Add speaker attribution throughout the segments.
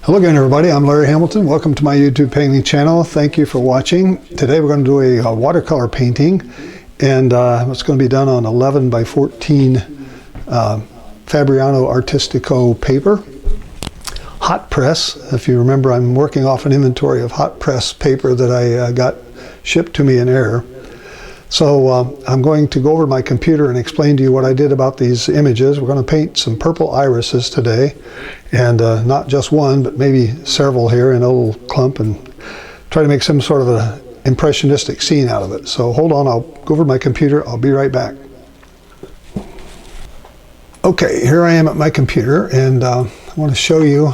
Speaker 1: Hello again, everybody. I'm Larry Hamilton. Welcome to my YouTube painting channel. Thank you for watching. Today we're going to do a watercolor painting, and it's going to be done on 11 by 14 Fabriano Artistico paper. Hot press. If you remember, I'm working off an inventory of hot press paper that I got shipped to me in error. So I'm going to go over to my computer and explain to you what I did about these images. We're going to paint some purple irises today, and not just one, but maybe several here in a little clump, and try to make some sort of an impressionistic scene out of it. So hold on, I'll go over to my computer. I'll be right back. Okay, here I am at my computer, and I want to show you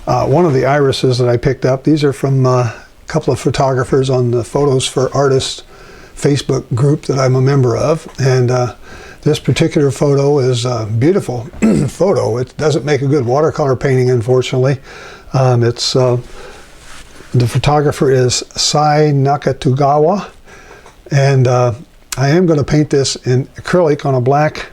Speaker 1: one of the irises that I picked up. These are from a couple of photographers on the Photos for Artists Facebook group that I'm a member of, and this particular photo is a beautiful photo. It doesn't make a good watercolor painting, unfortunately. The photographer is Sai Nakatsugawa, and I am going to paint this in acrylic on a black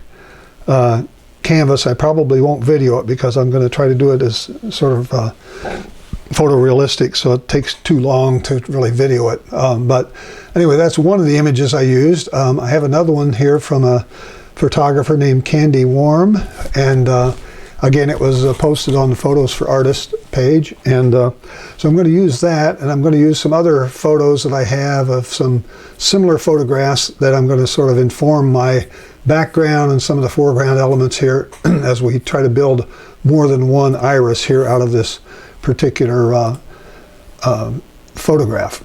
Speaker 1: canvas. I probably won't video it because I'm going to try to do it as sort of photorealistic, so it takes too long to really video it. But anyway, that's one of the images I used. I have another one here from a photographer named Candy Warm, and again, it was posted on the Photos for Artists page, and so I'm going to use that, and I'm going to use some other photos that I have of some similar photographs that I'm going to sort of inform my background and some of the foreground elements here as we try to build more than one iris here out of this particular photograph.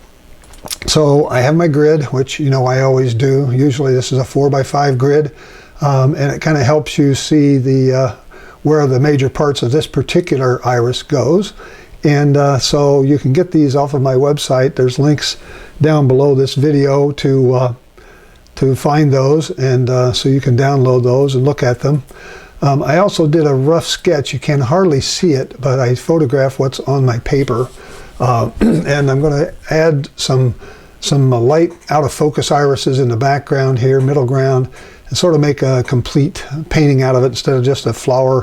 Speaker 1: So I have my grid, which you know I always do. Usually this is a 4x5 grid, and it kind of helps you see the where the major parts of this particular iris goes. And so you can get these off of my website. There's links down below this video to find those, and so you can download those and look at them. I also did a rough sketch. You can hardly see it, but I photographed what's on my paper. And I'm going to add some light out of focus irises in the background here, middle ground, and sort of make a complete painting out of it instead of just a flower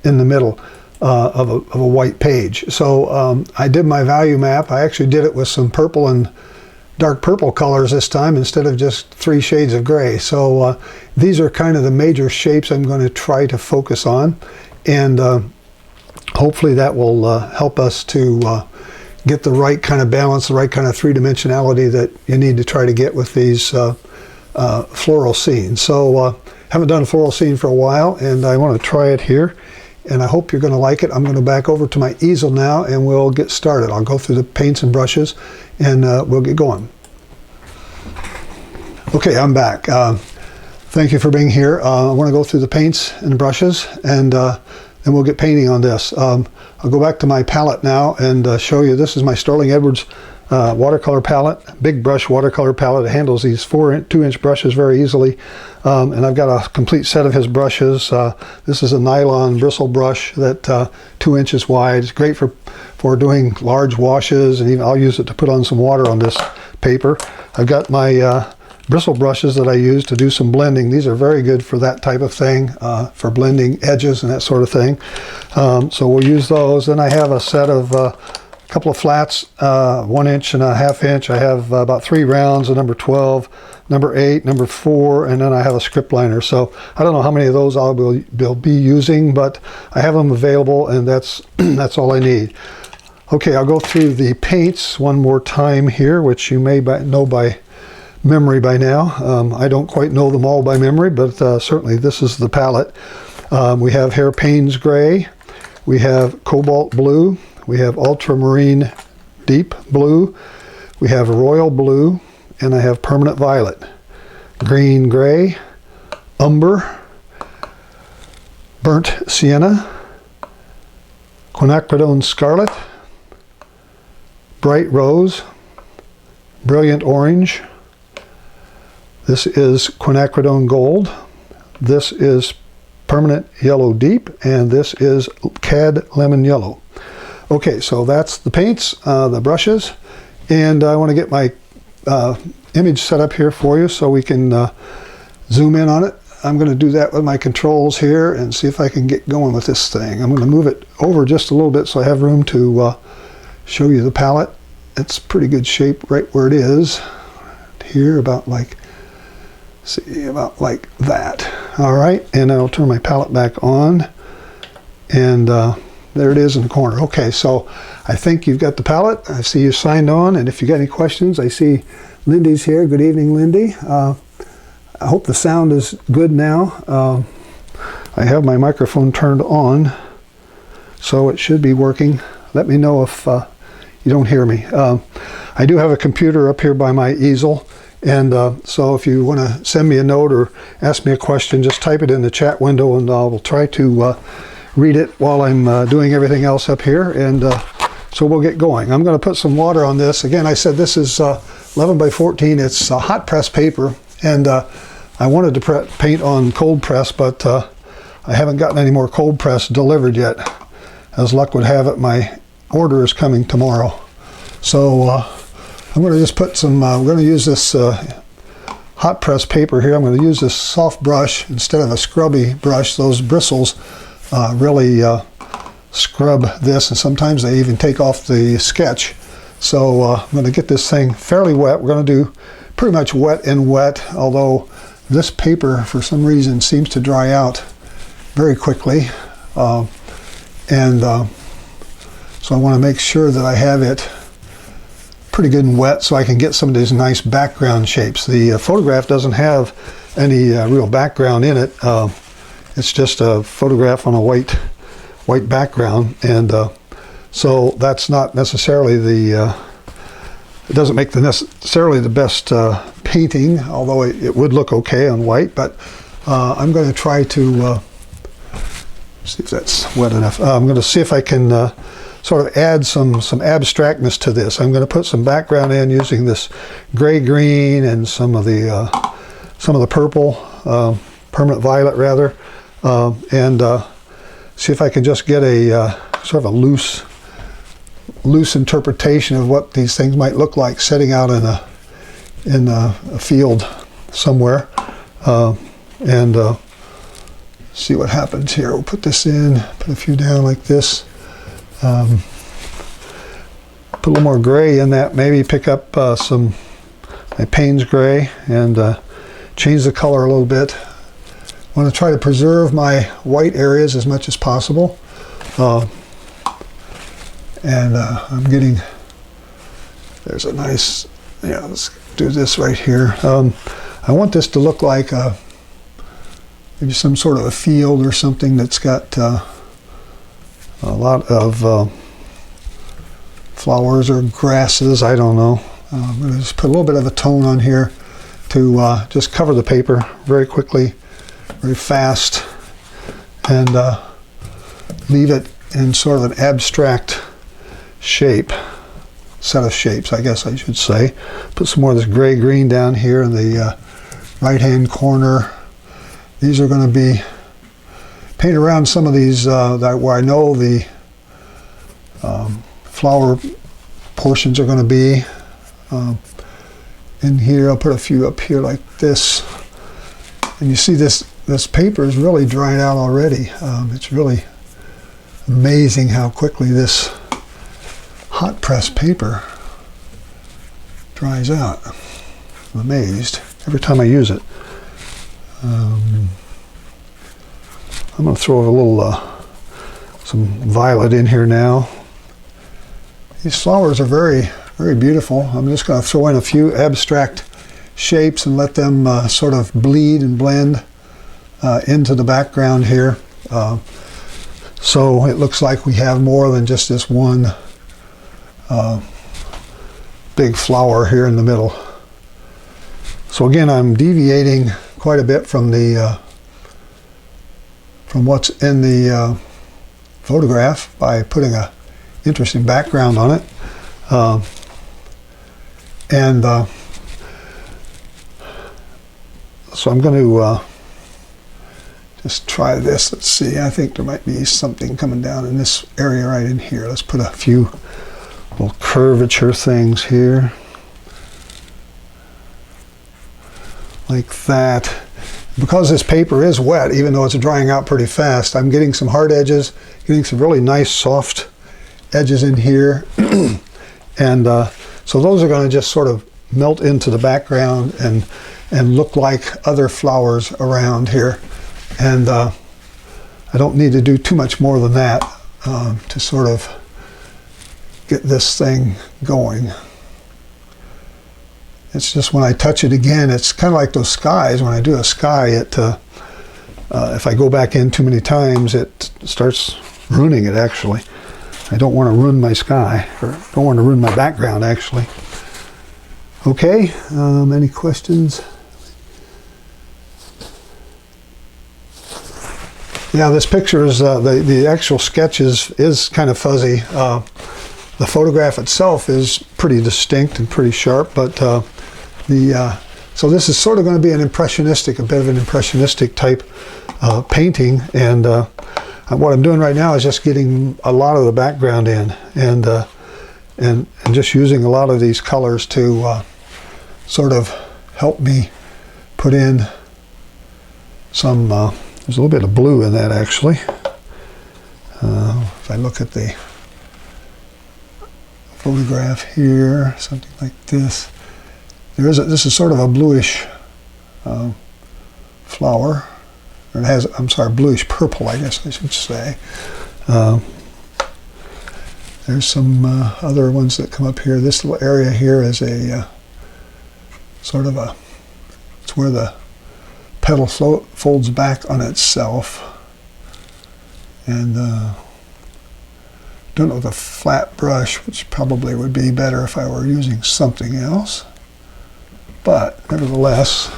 Speaker 1: in the middle of a white page. So I did my value map. I actually did it with some purple and dark purple colors this time instead of just 3 shades of gray. So these are kind of the major shapes I'm going to try to focus on, and hopefully that will help us to get the right kind of balance, the right kind of three-dimensionality that you need to try to get with these floral scenes. So haven't done a floral scene for a while, and I want to try it here, and I hope you're going to like it. I'm going to back over to my easel now, and we'll get started. I'll go through the paints and brushes, and we'll get going. Okay, I'm back. Thank you for being here. I want to go through the paints and brushes, and then we'll get painting on this. I'll go back to my palette now and show you. This is my Sterling Edwards watercolor palette, big brush watercolor palette. It handles these 2-inch brushes very easily, and I've got a complete set of his brushes. This is a nylon bristle brush that 2 inches wide. It's great for doing large washes, and even I'll use it to put on some water on this paper. I've got my bristle brushes that I use to do some blending. These are very good for that type of thing, for blending edges and that sort of thing. So we'll use those. Then I have a set of couple of flats, 1 inch and a half inch. I have about 3 rounds of number 12, number 8, number 4, and then I have a script liner. So I don't know how many of those I'll be using, but I have them available, and that's all I need. Okay, I'll go through the paints one more time here, which you may know by memory by now. I don't quite know them all by memory, but certainly this is the palette. We have Hairpin's Gray, we have Cobalt Blue, we have Ultramarine Deep Blue, we have Royal Blue, and I have Permanent Violet, Green Gray, Umber, Burnt Sienna, Quinacridone Scarlet, Bright Rose, Brilliant Orange. This is Quinacridone Gold. This is Permanent Yellow Deep, and this is Cad Lemon Yellow. Okay, so that's the paints, the brushes, and I want to get my image set up here for you so we can zoom in on it. I'm going to do that with my controls here and see if I can get going with this thing. I'm going to move it over just a little bit so I have room to show you the palette. It's pretty good shape right where it is. Here, about like, see, about like that. All right, and I'll turn my palette back on. And there it is in the corner. Okay, so I think you've got the palette. I see you signed on, and if you got any questions, I see Lindy's here. Good evening, Lindy. I hope the sound is good now. I have my microphone turned on, so it should be working. Let me know if you don't hear me. I do have a computer up here by my easel, and so if you want to send me a note or ask me a question, just type it in the chat window, and I will try to read it while I'm doing everything else up here, and so we'll get going. I'm going to put some water on this. Again, I said this is 11 by 14. It's hot press paper, and I wanted to paint on cold press, but I haven't gotten any more cold press delivered yet. As luck would have it, my order is coming tomorrow. So I'm going to just put some, we're going to use this hot press paper here. I'm going to use this soft brush instead of a scrubby brush. Those bristles really scrub this, and sometimes they even take off the sketch. So I'm going to get this thing fairly wet. We're going to do pretty much wet and wet, although this paper for some reason seems to dry out very quickly. So I want to make sure that I have it pretty good and wet so I can get some of these nice background shapes. The photograph doesn't have any real background in it. It's just a photograph on a white background, and so that's not necessarily the it doesn't make necessarily the best painting, although it would look okay on white. But I'm going to try to see if that's wet enough. I'm going to see if I can sort of add some abstractness to this. I'm going to put some background in using this gray-green and some of the purple, permanent violet rather, and see if I can just get a sort of a loose interpretation of what these things might look like setting out in a field somewhere, and see what happens here. We'll put this in, put a few down like this, put a little more gray in that, maybe pick up some my Payne's gray and change the color a little bit. I want to try to preserve my white areas as much as possible. And I'm getting, there's a nice, yeah, let's do this right here. I want this to look like maybe some sort of a field or something that's got a lot of flowers or grasses, I don't know. I'm going to just put a little bit of a tone on here to just cover the paper very quickly, very fast, and leave it in sort of an abstract shape, set of shapes, I guess I should say. Put some more of this gray-green down here in the right-hand corner. These are going to be, paint around some of these where I know the flower portions are going to be. In here, I'll put a few up here like this. And you see this paper is really dried out already. It's really amazing how quickly this hot press paper dries out. I'm amazed every time I use it. I'm going to throw a little some violet in here now. These flowers are very, very beautiful. I'm just going to throw in a few abstract shapes and let them sort of bleed and blend into the background here. So it looks like we have more than just this one big flower here in the middle. So again, I'm deviating quite a bit from the from what's in the photograph by putting a interesting background on it, and so I'm going to just try this. Let's see. I think there might be something coming down in this area right in here. Let's put a few little curvature things here, like that. because this paper is wet, even though it's drying out pretty fast, I'm getting some hard edges, getting some really nice soft edges in here. And so those are going to just sort of melt into the background and look like other flowers around here. And I don't need to do too much more than that to sort of get this thing going. It's just when I touch it again, it's kind of like those skies. When I do a sky, if I go back in too many times, it starts ruining it, actually. I don't want to ruin my sky, or don't want to ruin my background, actually. Okay, any questions? Yeah, this picture is, the actual sketch is kind of fuzzy. The photograph itself is pretty distinct and pretty sharp, but so this is sort of going to be a bit of an impressionistic type painting, and what I'm doing right now is just getting a lot of the background in, and just using a lot of these colors to sort of help me put in some, there's a little bit of blue in that, actually. If I look at the photograph here, something like this, this is sort of a bluish flower. It has, I'm sorry, bluish purple, I guess I should say. There's some other ones that come up here. This little area here is a sort of it's where the petal folds back on itself. And don't know the flat brush, which probably would be better if I were using something else. But nevertheless,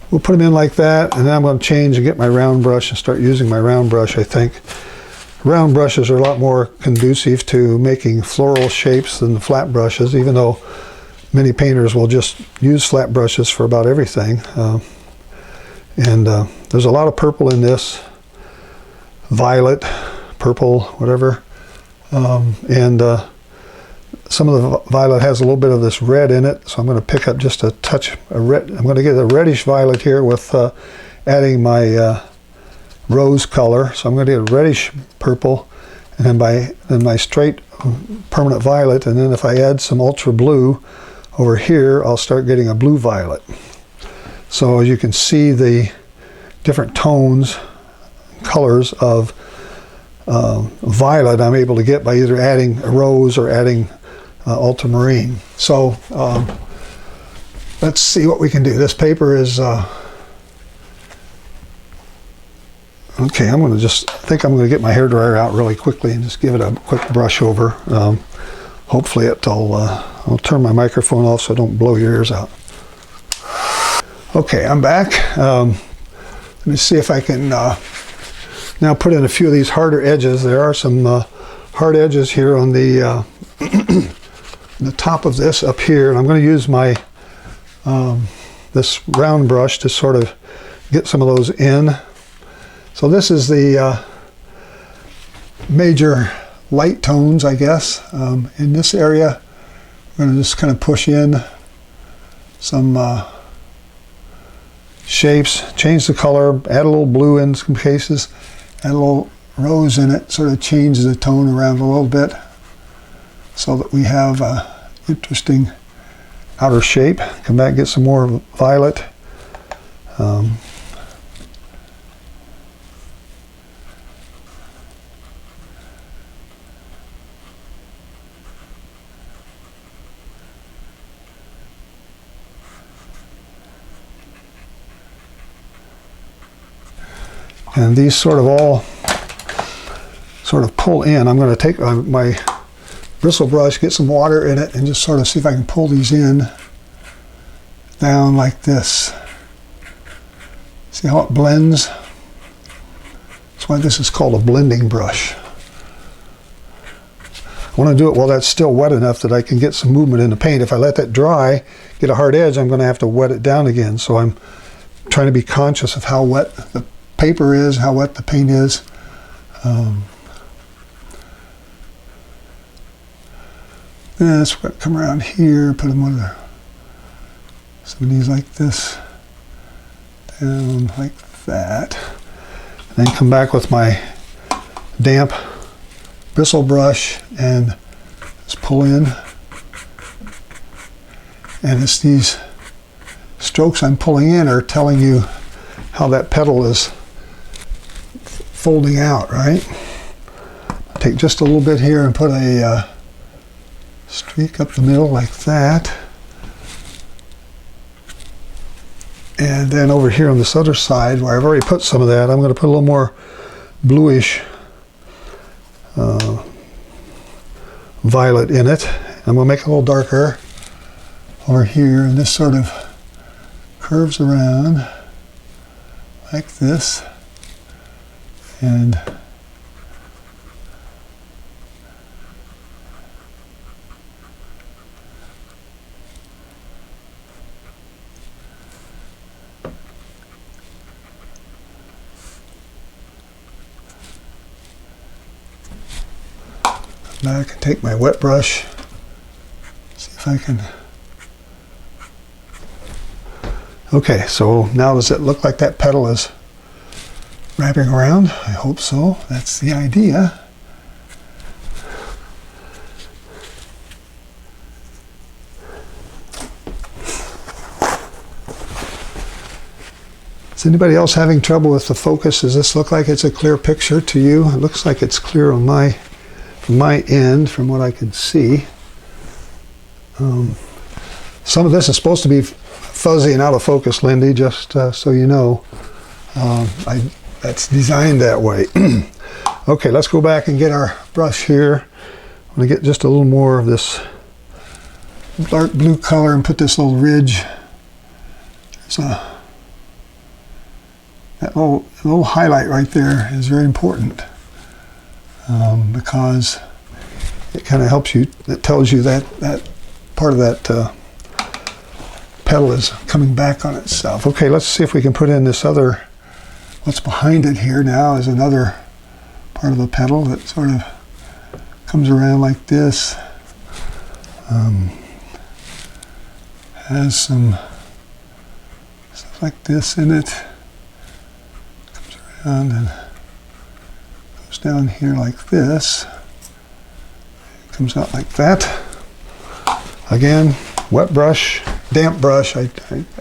Speaker 1: we'll put them in like that, and then I'm going to change and get my round brush and start using my round brush, I think. Round brushes are a lot more conducive to making floral shapes than the flat brushes, even though many painters will just use flat brushes for about everything. And there's a lot of purple in this. Violet, purple, whatever. And some of the violet has a little bit of this red in it, so I'm going to pick up just a touch of red. I'm going to get a reddish violet here with adding my rose color. So I'm going to get a reddish purple, and then my straight permanent violet, and then if I add some ultra blue over here, I'll start getting a blue violet. So as you can see, the different tones, colors of violet I'm able to get by either adding a rose or adding ultramarine. So let's see what we can do. This paper is okay. I'm going to think I'm going to get my hairdryer out really quickly and just give it a quick brush over. Hopefully I'll turn my microphone off so I don't blow your ears out. Okay, I'm back. Let me see if I can now put in a few of these harder edges. There are some hard edges here on the the top of this up here, and I'm going to use my this round brush to sort of get some of those in. So this is the major light tones, I guess. In this area, I'm going to just kind of push in some shapes, change the color, add a little blue in some cases, add a little rose in it, sort of change the tone around a little bit so that we have an interesting outer shape. Come back, get some more violet. And these sort of all sort of pull in. I'm going to take my bristle brush, get some water in it, and just sort of see if I can pull these in down like this. See how it blends? That's why this is called a blending brush. I want to do it while that's still wet enough that I can get some movement in the paint. If I let that dry, get a hard edge, I'm going to have to wet it down again. So I'm trying to be conscious of how wet the paper is, how wet the paint is. This, we're going to come around here, put them on some of these like this, down like that. And then come back with my damp bristle brush and just pull in. And it's these strokes I'm pulling in are telling you how that petal is folding out, right? Take just a little bit here and put a streak up the middle like that. And then over here on this other side, where I've already put some of that, I'm going to put a little more bluish violet in it. I'm going to make it a little darker over here, and this sort of curves around like this. And now I can take my wet brush, see if I can. Okay, so now does it look like that petal is wrapping around? I hope so. That's the idea. Is anybody else having trouble with the focus? Does this look like it's a clear picture to you? It looks like it's clear on from my end, from what I can see. Some of this is supposed to be fuzzy and out of focus, Lindy, just so you know. That's designed that way. Okay, let's go back and get our brush here. I'm going to get just a little more of this dark blue color and put this little ridge. That little highlight right there is very important because it kind of helps you, it tells you that part of that petal is coming back on itself. Okay, let's see if we can put in this other, what's behind it here now is another part of the petal that sort of comes around like this. Has some stuff like this in it. Comes around and goes down here like this. Comes out like that. Again, wet brush, damp brush. I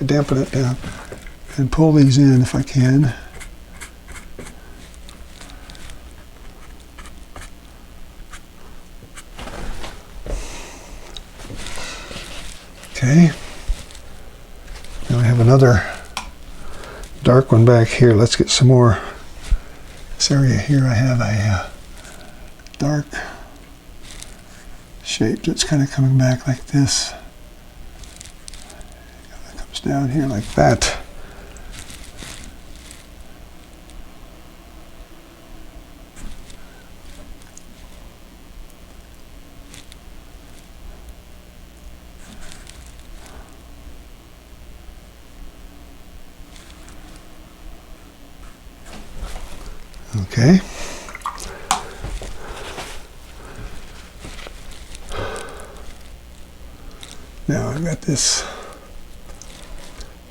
Speaker 1: dampen it down and pull these in if I can. Okay. Now I have another dark one back here. Let's get some more. This area here I have a dark shape that's kind of coming back like this. It comes down here like that. Okay. Now I've got this,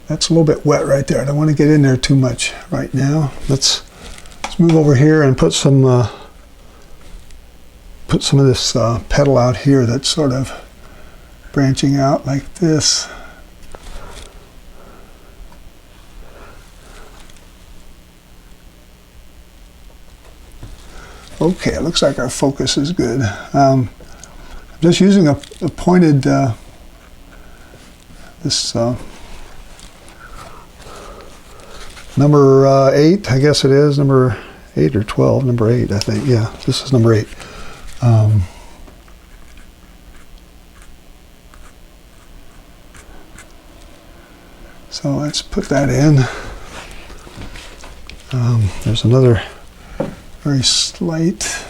Speaker 1: that's a little bit wet right there. I don't want to get in there too much right now. Let's move over here and put some of this petal out here that's sort of branching out like this. Okay, it looks like our focus is good. I'm just using a pointed, this number 8, I guess it is, number 8 or 12, number 8, I think. Yeah, this is number 8. So let's put that in. There's another very slight,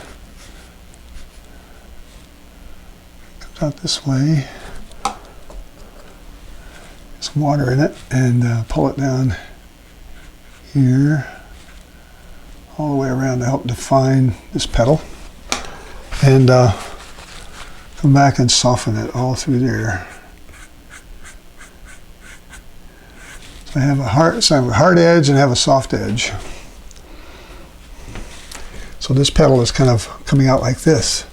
Speaker 1: comes out this way, some water in it, and pull it down here all the way around to help define this petal, and come back and soften it all through there. I have a hard edge and I have a soft edge. So this petal is kind of coming out like this.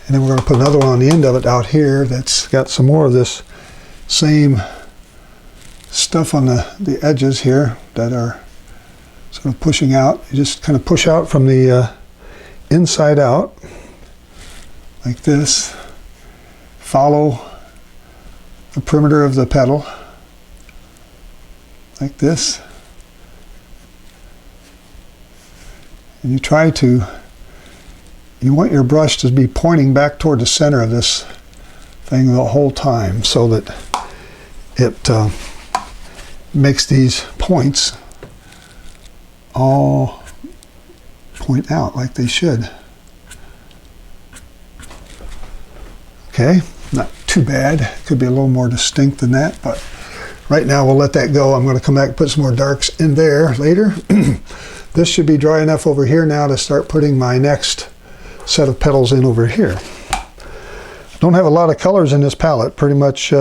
Speaker 1: And then we're going to put another one on the end of it out here that's got some more of this same stuff on the edges here that are sort of pushing out. You just kind of push out from the inside out like this. Follow the perimeter of the petal like this. And you want your brush to be pointing back toward the center of this thing the whole time so that it makes these points all point out like they should. Okay, not too bad. Could be a little more distinct than that, but right now we'll let that go. I'm going to come back and put some more darks in there later. This should be dry enough over here now to start putting my next set of petals in over here. Don't have a lot of colors in this palette. Pretty much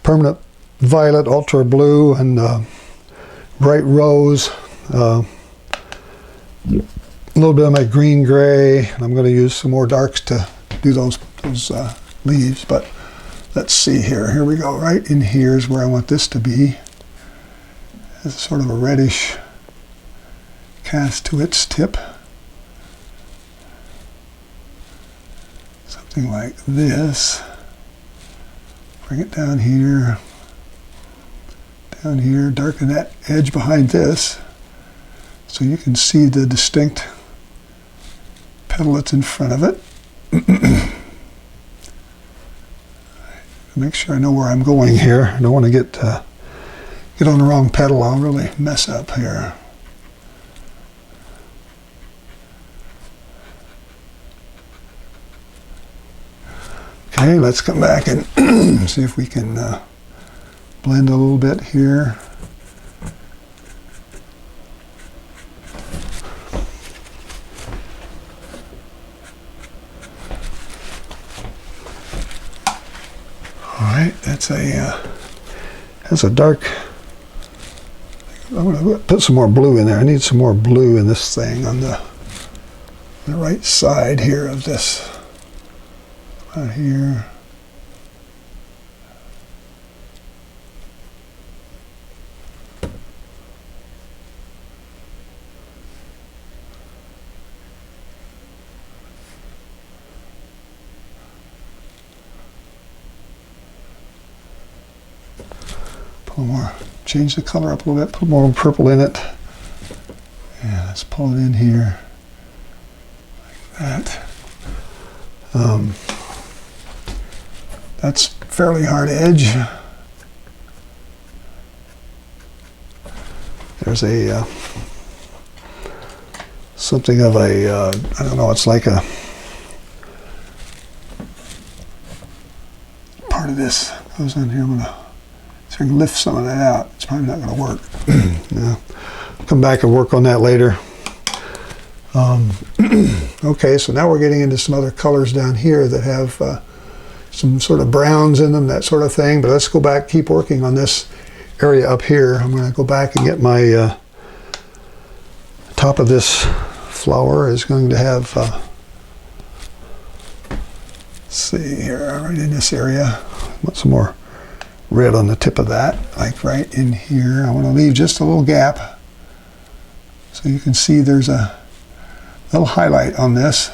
Speaker 1: permanent violet, ultra blue, and bright rose. A little bit of my green gray. And I'm going to use some more darks to do those leaves. But let's see here. Here we go. Right in here is where I want this to be. It's sort of a reddish cast to its tip. Something like this. Bring it down here, darken that edge behind this so you can see the distinct petal that's in front of it. Make sure I know where I'm going here. I don't want to get on the wrong petal. I'll really mess up here. Okay, let's come back and see if we can blend a little bit here. All right, that's a dark. I'm going to put some more blue in there. I need some more blue in this thing on the right side here of this. Right here. Pull more, change the color up a little bit, put more purple in it. Yeah, let's pull it in here like that. That's fairly hard edge. There's a something of a I don't know. It's like a part of this goes on here. I'm gonna see if I can lift some of that out. It's probably not gonna work. Yeah. Come back and work on that later. Okay, so now we're getting into some other colors down here that have some sort of browns in them, that sort of thing. But let's go back, keep working on this area up here. I'm going to go back and get my top of this flower is going to have, let's see here, right in this area. I want some more red on the tip of that, like right in here. I want to leave just a little gap so you can see there's a little highlight on this.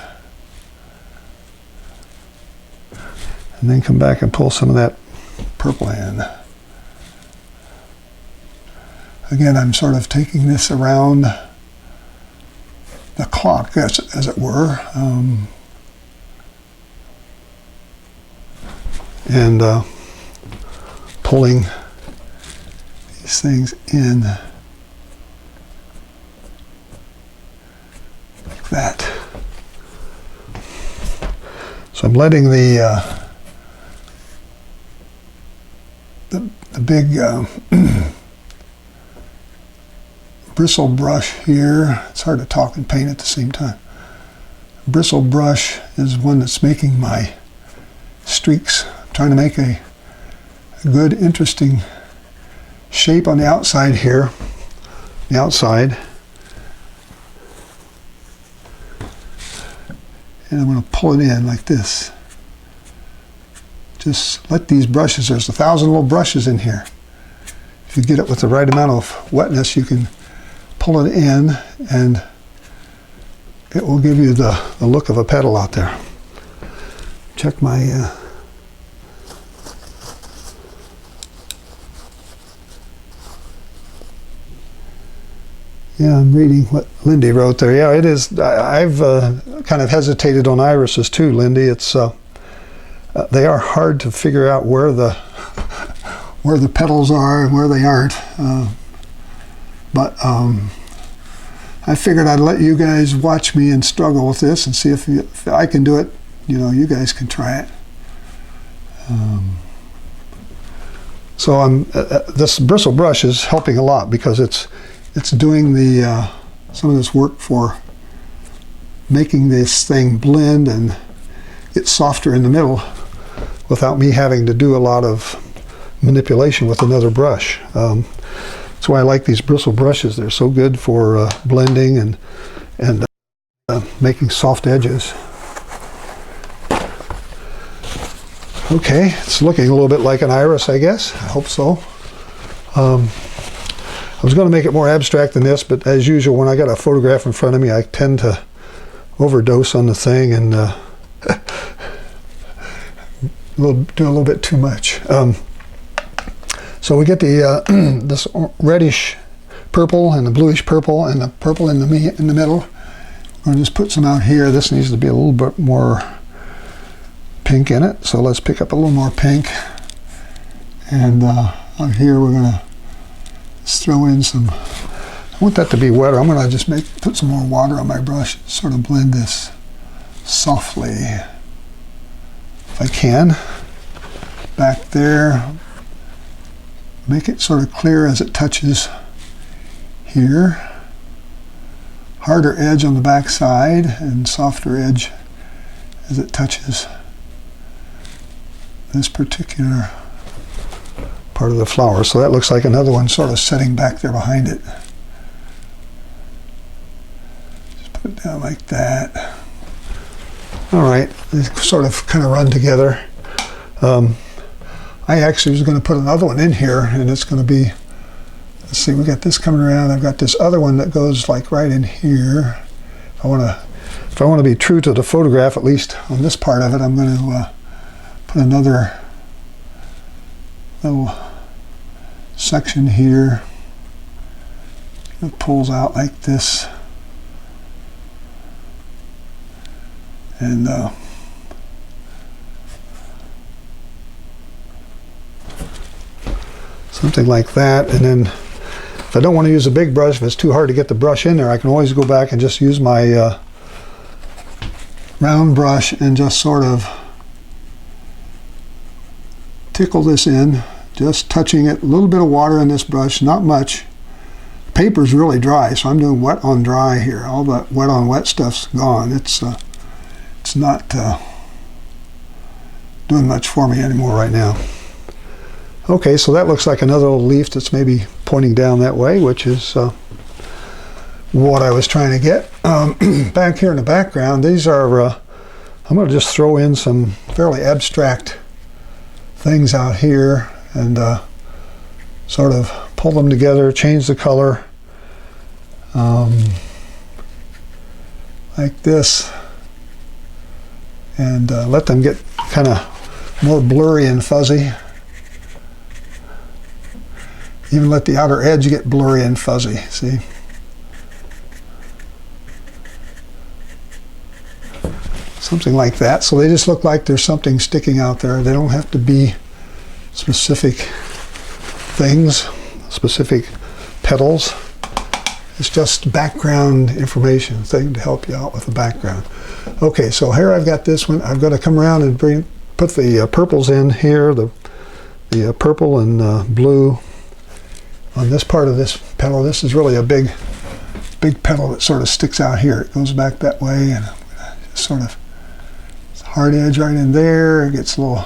Speaker 1: And then come back and pull some of that purple in. Again, I'm sort of taking this around the clock, as it were, and pulling these things in like that. So I'm letting the big bristle brush here. It's hard to talk and paint at the same time. Bristle brush is one that's making my streaks. I'm trying to make a good, interesting shape on the outside here, the outside. And I'm going to pull it in like this. Just let these brushes, there's 1,000 little brushes in here. If you get it with the right amount of wetness, you can pull it in and it will give you the look of a petal out there. Check my yeah, I'm reading what Lindy wrote there. Yeah, it is. I've kind of hesitated on irises too, Lindy. It's they are hard to figure out where the petals are and where they aren't. But I figured I'd let you guys watch me and struggle with this and see if I can do it. You know, you guys can try it. So this bristle brush is helping a lot because it's doing the some of this work for making this thing blend and get softer in the middle without me having to do a lot of manipulation with another brush. That's why I like these bristle brushes. They're so good for blending and making soft edges. Okay, it's looking a little bit like an iris, I guess. I hope so. I was going to make it more abstract than this, but as usual, when I got a photograph in front of me, I tend to overdose on the thing and do a little bit too much. So we get the this reddish purple and the bluish purple and the purple in the middle. We're going to just put some out here. This needs to be a little bit more pink in it, so let's pick up a little more pink. And out here we're going to throw in some, I want that to be wetter. I'm going to just put some more water on my brush, sort of blend this softly, if I can. Back there, make it sort of clear as it touches here. Harder edge on the back side and softer edge as it touches this particular part of the flower. So that looks like another one sort of setting back there behind it. Just put it down like that. All right, they sort of kind of run together. I actually was going to put another one in here, and it's going to be, let's see, we got this coming around. I've got this other one that goes like right in here. If I want to be true to the photograph, at least on this part of it, I'm going to put another little section here. It pulls out like this, and something like that. And then if I don't want to use a big brush, if it's too hard to get the brush in there, I can always go back and just use my round brush and just sort of tickle this in, just touching it. A little bit of water in this brush, not much. Paper's really dry, so I'm doing wet on dry here. All the wet on wet stuff's gone. It's not doing much for me anymore right now. Okay, so that looks like another little leaf that's maybe pointing down that way, which is what I was trying to get. Back here in the background, these are, I'm going to just throw in some fairly abstract things out here and sort of pull them together, change the color like this, and let them get kind of more blurry and fuzzy. Even let the outer edge get blurry and fuzzy, see? Something like that. So they just look like there's something sticking out there. They don't have to be specific things, specific petals. It's just background information, thing to help you out with the background. Okay, so here I've got this one. I've got to come around and put the purples in here, the purple and blue on this part of this petal. This is really a big petal that sort of sticks out here. It goes back that way, and I'm gonna just sort of, it's a hard edge right in there. It gets a little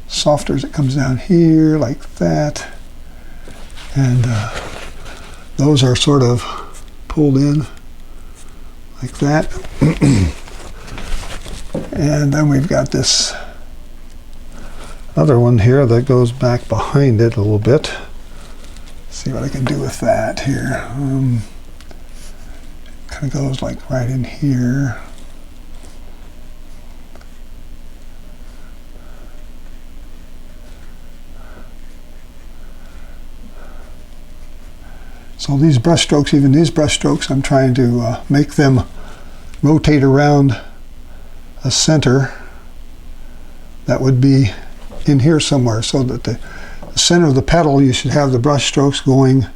Speaker 1: softer as it comes down here, like that. And those are sort of pulled in like that. And then we've got this other one here that goes back behind it a little bit. See what I can do with that here. Kind of goes like right in here. So these brush strokes, even these brush strokes, I'm trying to make them rotate around a center that would be in here somewhere, so that the center of the petal, you should have the brush strokes going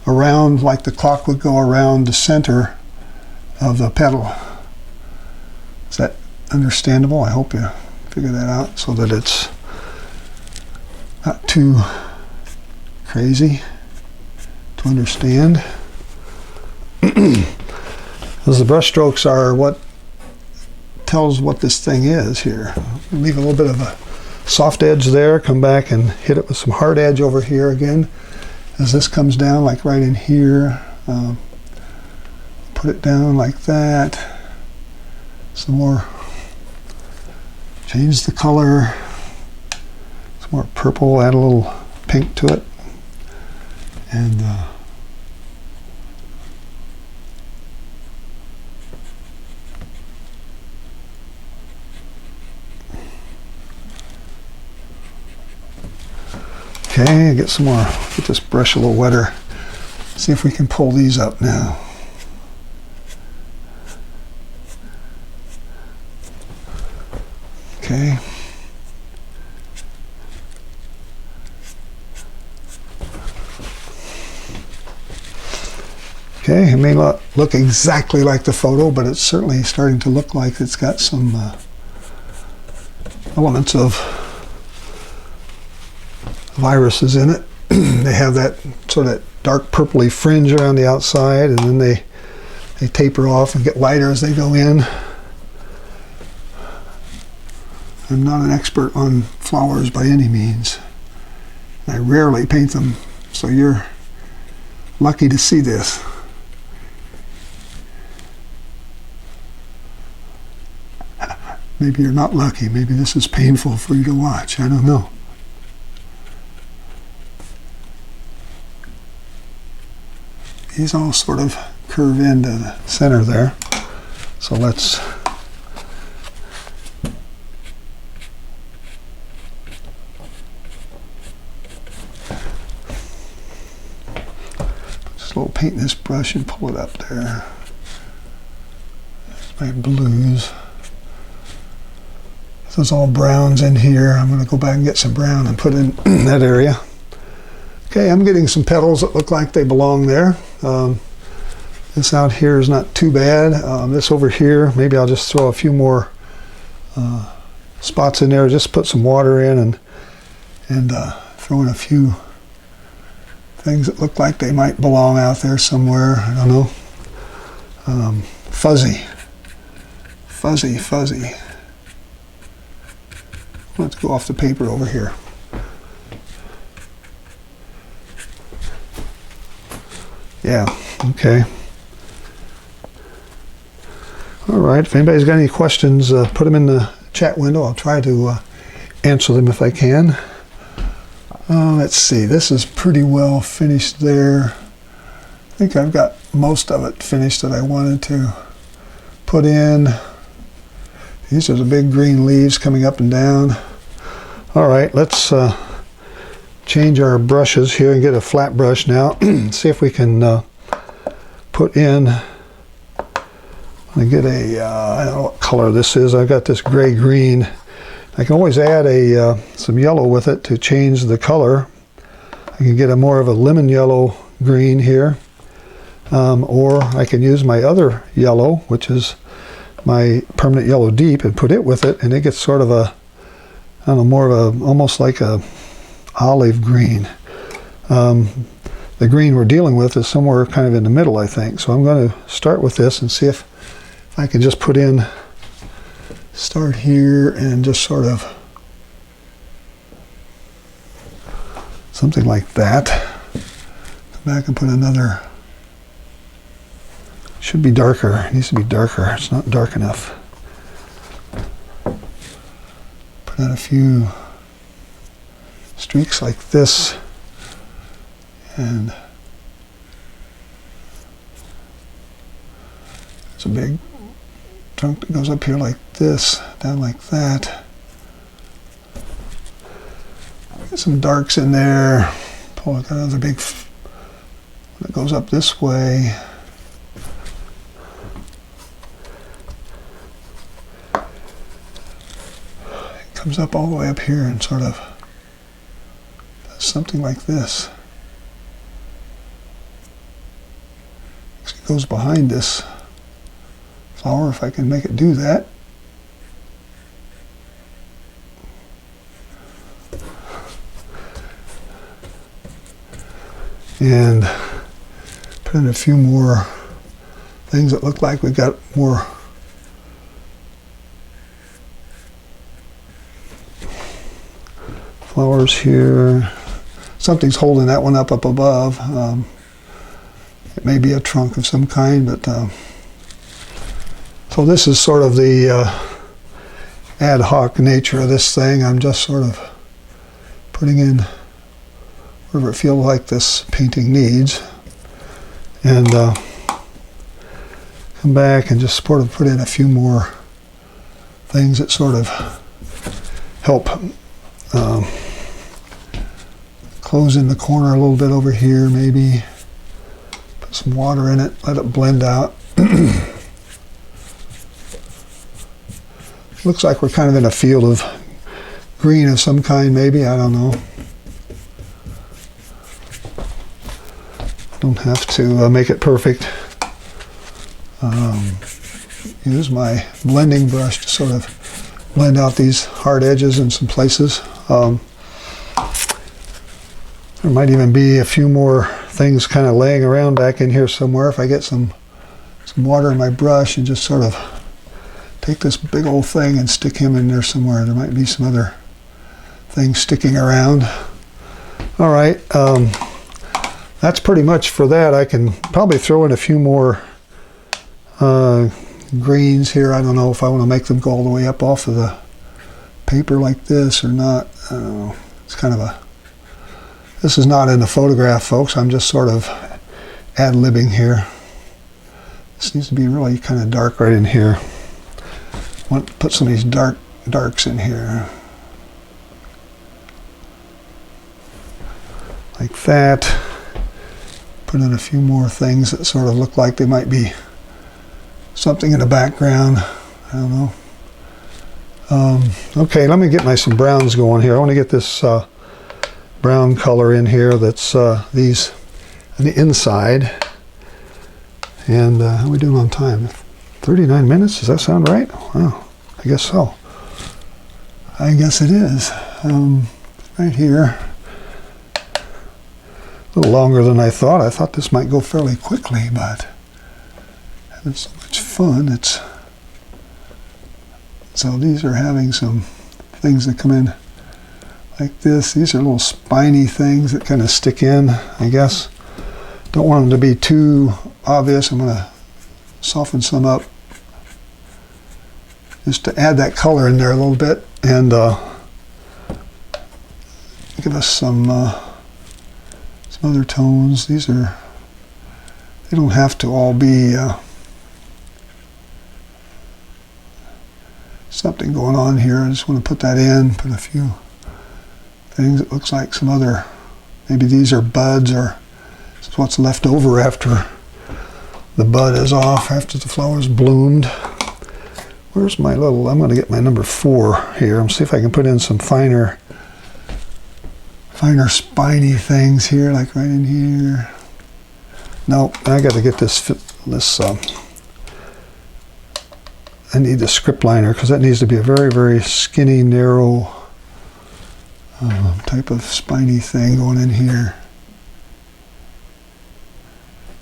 Speaker 1: around like the clock would go around the center of the petal. Is that understandable? I hope you figure that out so that it's not too crazy to understand. Because the brush strokes are what tells what this thing is here. Leave a little bit of a soft edge there, come back and hit it with some hard edge over here again as this comes down, like right in here. Put it down like that. Some more, change the color, some more purple, add a little pink to it, and okay, get some more, get this brush a little wetter. See if we can pull these up now. Okay. Okay, it may not look exactly like the photo, but it's certainly starting to look like it's got some elements of viruses in it. They have that sort of dark purpley fringe around the outside, and then they taper off and get lighter as they go in. I'm not an expert on flowers by any means. I rarely paint them, so you're lucky to see this. Maybe you're not lucky. Maybe this is painful for you to watch. I don't know. These all sort of curve into the center there. So let's just a little paint in this brush and pull it up there. There's my blues. Those all browns in here. I'm going to go back and get some brown and put in that area. Okay, I'm getting some petals that look like they belong there. This out here is not too bad. This over here, maybe I'll just throw a few more spots in there. Just put some water in and throw in a few things that look like they might belong out there somewhere. I don't know. Fuzzy. Let's go off the paper over here. Yeah, okay. All right, if anybody's got any questions, put them in the chat window. I'll try to answer them if I can. Let's see, this is pretty well finished there. I think I've got most of it finished that I wanted to put in. These are the big green leaves coming up and down. All right, let's change our brushes here and get a flat brush now. See if we can put in, I get a, I don't know what color this is. I've got this gray-green. I can always add some yellow with it to change the color. I can get a more of a lemon yellow green here. Or I can use my other yellow, which is my permanent yellow deep, and put it with it, and it gets sort of a, I don't know, more of a, almost like a olive green. The green we're dealing with is somewhere kind of in the middle, I think. So I'm going to start with this and see if I can just put in, start here and just sort of something like that. back and put another. Should be darker. It needs to be darker. It's not dark enough. Put in a few streaks like this, and it's a big trunk that goes up here like this, down like that. Get some darks in there. Pull another big that goes up this way. It comes up all the way up here and sort of does something like this. It goes behind this flower if I can make it do that. And put in a few more things that look like we've got more flowers here. Something's holding that one up above. It may be a trunk of some kind, but so this is sort of the ad hoc nature of this thing. I'm just sort of putting in whatever it feels like this painting needs, and come back and just sort of put in a few more things that sort of help close in the corner a little bit over here, maybe. Put some water in it, let it blend out. Looks like we're kind of in a field of green of some kind, maybe, I don't know. Don't have to make it perfect. Use my blending brush to sort of blend out these hard edges in some places. There might even be a few more things kind of laying around back in here somewhere if I get some water in my brush and just sort of take this big old thing and stick him in there somewhere. There might be some other things sticking around. All right. That's pretty much for that. I can probably throw in a few more greens here. I don't know if I want to make them go all the way up off of the paper like this or not. I don't know. It's kind of a... This is not in the photograph, folks. I'm just sort of ad-libbing here. This needs to be really kind of dark right in here. I want to put some of these darks in here. Like that. Put in a few more things that sort of look like they might be something in the background. I don't know. Okay, let me get some browns going here. I want to get this brown color in here that's these on the inside. And how are we doing on time? 39 minutes? Does that sound right? Wow, I guess so. I guess it is. Right here. A little longer than I thought. I thought this might go fairly quickly, but having so much fun. So these are having some things that come in like this. These are little spiny things that kind of stick in, I guess. Don't want them to be too obvious. I'm going to soften some up just to add that color in there a little bit and give us some other tones. They don't have to all be something going on here. I just want to put that in, put a few things. It looks like some other, maybe these are buds, or this is what's left over after the bud is off, after the flowers bloomed. Where's my little, I'm going to get my number 4 here and see if I can put in some finer spiny things here, like right in here. No, I got to get this I need the script liner because that needs to be a very, very skinny, narrow type of spiny thing going in here.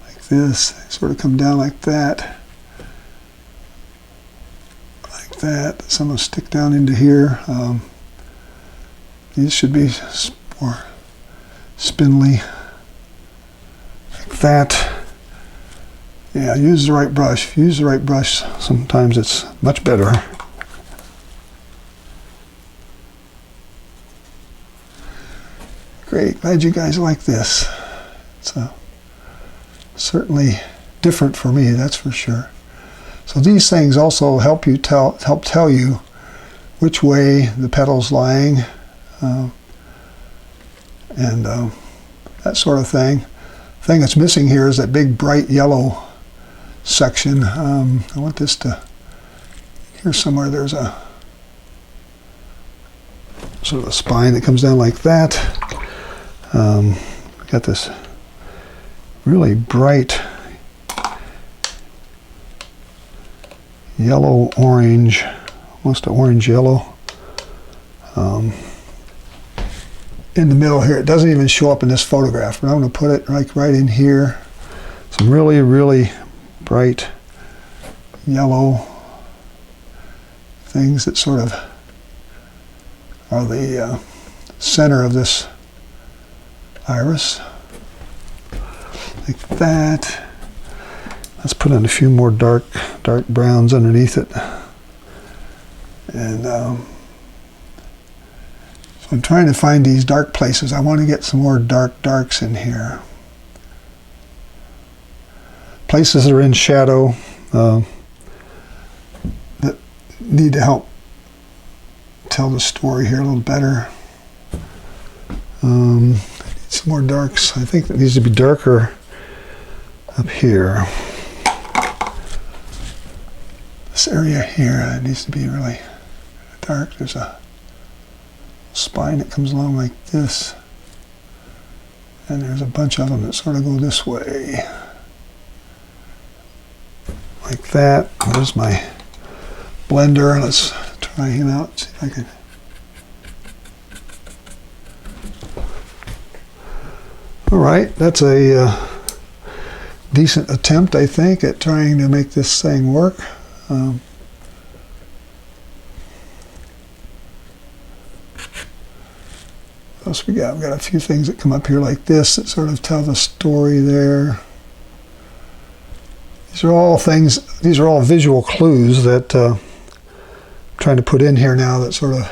Speaker 1: Like this, they sort of come down like that. Like that. Some will stick down into here. These should be more spindly. that. Yeah, use the right brush. If you use the right brush, sometimes it's much better. Great, glad you guys like this. It's certainly different for me, that's for sure. So these things also help you tell you which way the petal's lying, and that sort of thing. The thing that's missing here is that big bright yellow section. I want this to, here somewhere there's a sort of a spine that comes down like that. Got this really bright yellow orange, almost an orange yellow in the middle here. It doesn't even show up in this photograph, but I'm going to put it like right in here. Some really, really bright yellow things that sort of are the center of this iris, like that. Let's put in a few more dark browns underneath it, and so I'm trying to find these dark places. I want to get some more darks in here. Places that are in shadow that need to help tell the story here a little better. I need some more darks. I think that needs to be darker up here. This area here needs to be really dark. There's a spine that comes along like this, and there's a bunch of them that sort of go this way, like that. There's my blender. Let's try him out, see if I can. All right, that's a decent attempt, I think, at trying to make this thing work. What else we got? We've got a few things that come up here like this that sort of tell the story there. These are all things, these are all visual clues that I'm trying to put in here now that sort of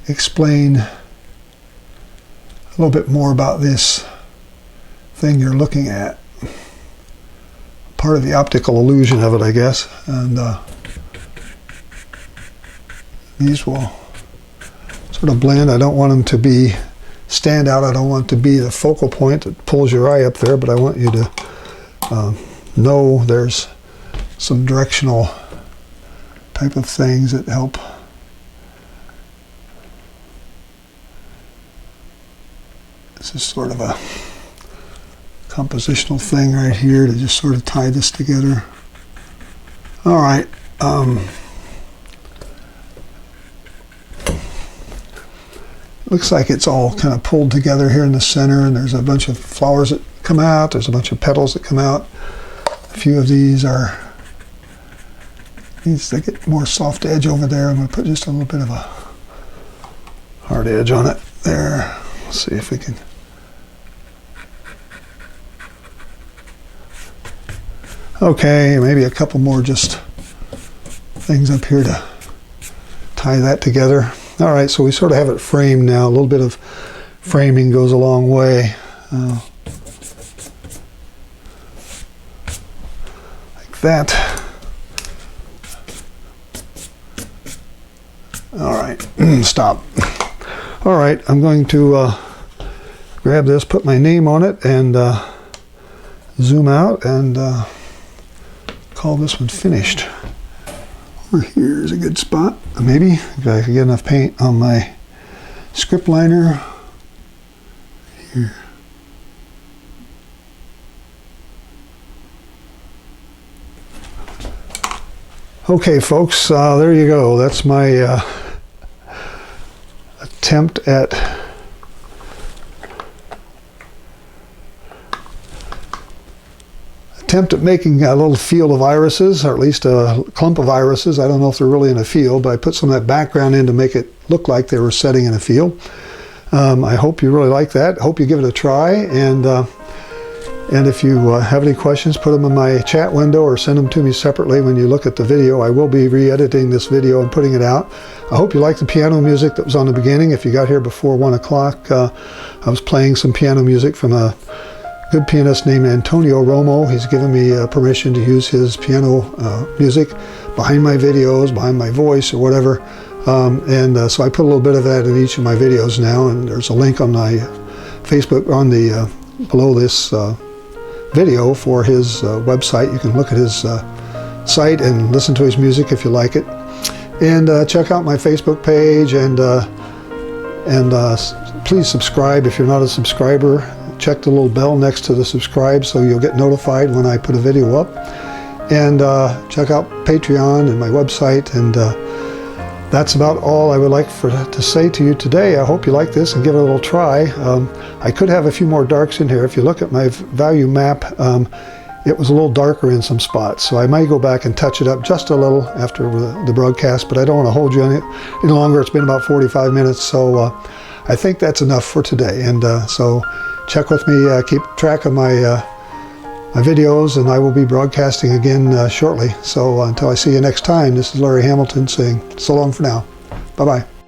Speaker 1: explain a little bit more about this thing you're looking at. Part of the optical illusion of it, I guess. And these will sort of blend. I don't want them to be stand out. I don't want it to be the focal point that pulls your eye up there, but I want you to know there's some directional type of things that help. This is sort of a compositional thing right here to just sort of tie this together. All right. Looks like it's all kind of pulled together here in the center, and there's a bunch of flowers that come out. There's a bunch of petals that come out. A few of these are, needs to get more soft edge over there. I'm going to put just a little bit of a hard edge on it there. Let's see if we can. Okay, maybe a couple more just things up here to tie that together. All right, so we sort of have it framed now. A little bit of framing goes a long way. Like that. All right, stop. All right, I'm going to grab this, put my name on it, and zoom out and call this one finished. Over here is a good spot. Maybe if I can get enough paint on my script liner. Here. Okay, folks, there you go. That's my attempt at making a little field of irises, or at least a clump of irises. I don't know if they're really in a field, but I put some of that background in to make it look like they were setting in a field. I hope you really like that. I hope you give it a try, and And if you have any questions, put them in my chat window or send them to me separately when you look at the video. I will be re-editing this video and putting it out. I hope you liked the piano music that was on the beginning. If you got here before 1 o'clock, I was playing some piano music from a good pianist named Antonio Romo. He's given me permission to use his piano music behind my videos, behind my voice or whatever. So I put a little bit of that in each of my videos now, and there's a link on my Facebook on the below this video for his website. You can look at his site and listen to his music if you like it. And check out my Facebook page, and please subscribe if you're not a subscriber. Check the little bell next to the subscribe so you'll get notified when I put a video up. And check out Patreon and my website. And that's about all I would like to say to you today. I hope you like this and give it a little try. I could have a few more darks in here. If you look at my value map, it was a little darker in some spots. So I might go back and touch it up just a little after the broadcast, but I don't want to hold you any longer. It's been about 45 minutes, so I think that's enough for today. And so check with me, keep track of my videos, and I will be broadcasting again shortly. So until I see you next time, this is Larry Hamilton saying so long for now. Bye-bye.